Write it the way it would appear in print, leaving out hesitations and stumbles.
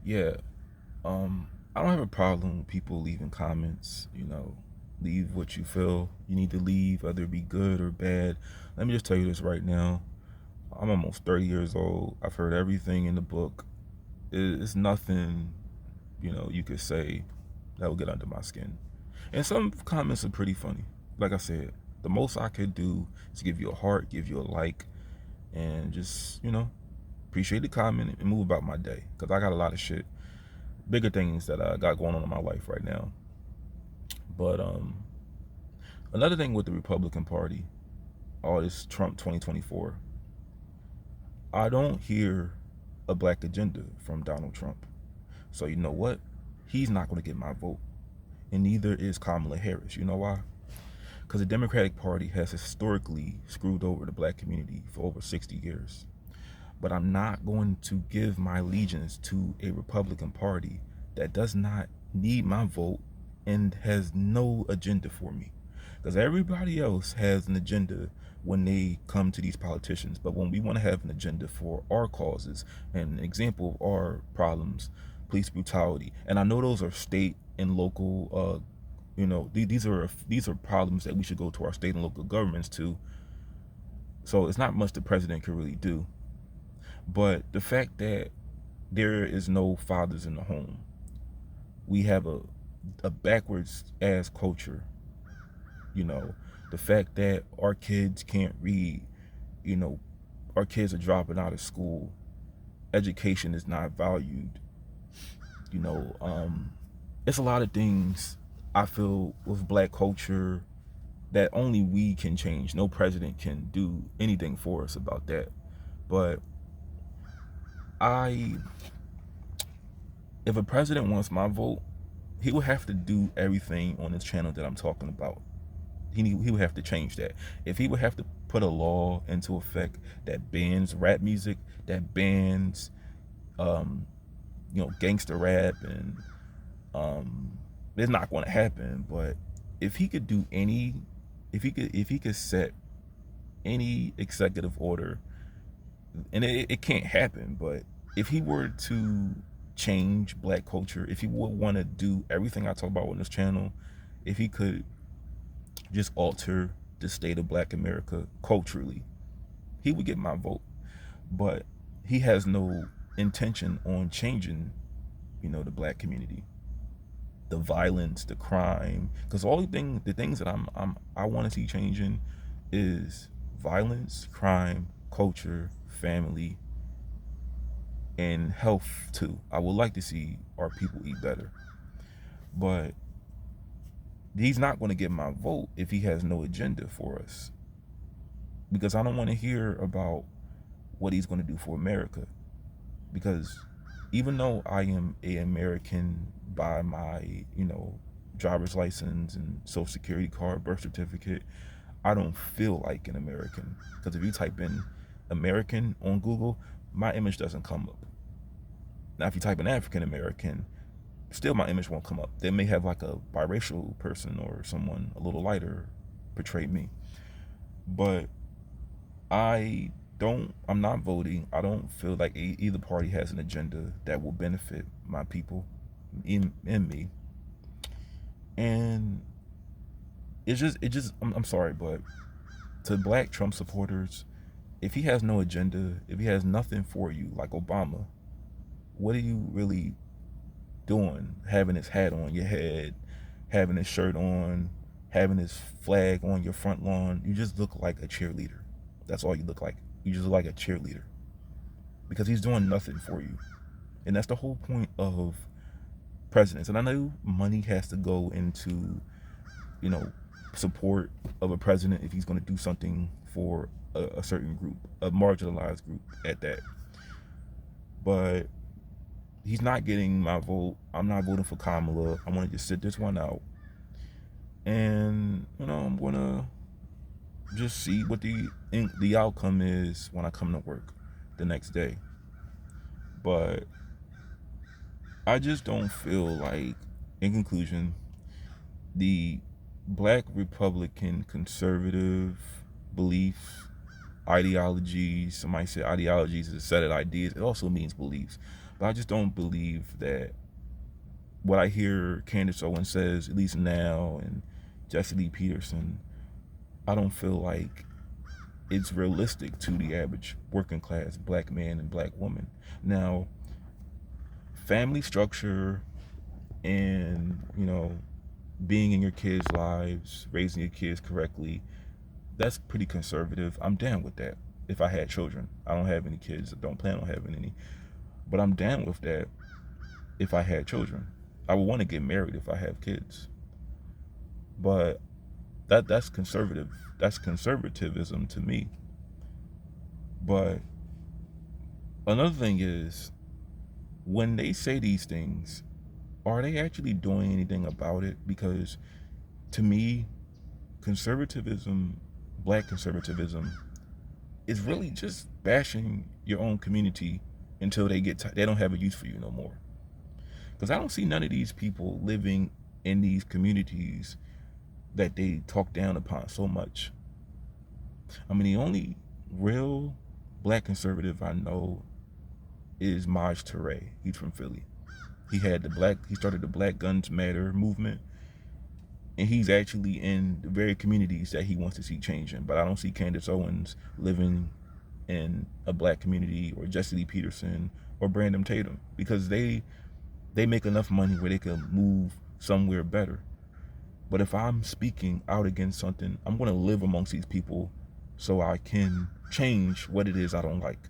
Yeah, I don't have a problem with people leaving comments. Leave what you feel you need to leave, whether it be good or bad. Let me just tell you this right now. I'm almost 30 years old. I've heard everything in the book. It's nothing, you could say that will get under my skin. And some comments are pretty funny. Like I said, the most I could do is give you a heart, give you a like, and just, appreciate the comment and move about my day. Because I got a lot of shit, bigger things that I got going on in my life right now. But another thing with the Republican Party, all this Trump 2024, I don't hear a black agenda from Donald Trump. So you know what? He's not going to get my vote. And neither is Kamala Harris. You know why? Because the Democratic Party has historically screwed over the black community for over 60 years. But I'm not going to give my allegiance to a Republican Party that does not need my vote and has no agenda for me. Because everybody else has an agenda when they come to these politicians. But when we want to have an agenda for our causes and an example of our problems, police brutality, and I know those are state and local, these are problems that we should go to our state and local governments to. So it's not much the president could really do. But the fact that there is no fathers in the home, we have a backwards ass culture. The fact that our kids can't read, you know, our kids are dropping out of school, education is not valued. You know, it's a lot of things I feel with black culture that only we can change. No president can do anything for us about that. But I if a president wants my vote, he would have to do everything on this channel that I'm talking about. He would have to change that. If he would have to put a law into effect that bans rap music, that bans gangster rap, and it's not going to happen. But if he could do if he could set any executive order, and it can't happen, but if he were to change black culture, if he would want to do everything I talk about on this channel, if he could just alter the state of black America culturally, he would get my vote. But he has no intention on changing, the black community, the violence, the crime, because the things that I want to see changing is violence, crime, culture, family, and health too. I would like to see our people eat better. But he's not going to get my vote if he has no agenda for us. Because I don't want to hear about what he's going to do for America. Because even though I am an American by my, driver's license and social security card, birth certificate, I don't feel like an American. Because if you type in American on Google, my image doesn't come up. Now, if you type in African American, still my image won't come up. They may have like a biracial person or someone a little lighter portray me. But I'm not voting. I don't feel like either party has an agenda that will benefit my people in me. And I'm sorry, but to black Trump supporters, if he has no agenda, if he has nothing for you, like Obama, what are you really doing? Having his hat on your head, having his shirt on, having his flag on your front lawn. You just look like a cheerleader. That's all you look like. You just look like a cheerleader. Because he's doing nothing for you. And that's the whole point of presidents. And I know money has to go into, support of a president if he's going to do something for a certain group, a marginalized group at that. But he's not getting my vote. I'm not voting for Kamala. I want to just sit this one out. And, I'm going to just see what the outcome is when I come to work the next day. But I just don't feel like, in conclusion, the black Republican conservative beliefs, ideologies, somebody said ideologies is a set of ideas. It also means beliefs. But I just don't believe that what I hear Candace Owens says, at least now, and Jesse Lee Peterson, I don't feel like it's realistic to the average working class black man and black woman. Now, family structure and, being in your kids' lives, raising your kids correctly, that's pretty conservative. I'm down with that. If I had children, I don't have any kids. I don't plan on having any, but I'm down with that. If I had children, I would want to get married if I have kids. But that's conservative. That's conservatism to me. But another thing is, when they say these things, are they actually doing anything about it? Because to me, conservatism, black conservatism, is really just bashing your own community until they they don't have a use for you no more. Because I don't see none of these people living in these communities that they talk down upon so much. I mean, the only real black conservative I know is Maj Toure. He's from Philly. He started the Black Guns Matter movement, and he's actually in the very communities that he wants to see changing. But I don't see Candace Owens living in a black community, or Jesse Lee Peterson, or Brandon Tatum, because they make enough money where they can move somewhere better. But if I'm speaking out against something, I'm going to live amongst these people so I can change what it is I don't like.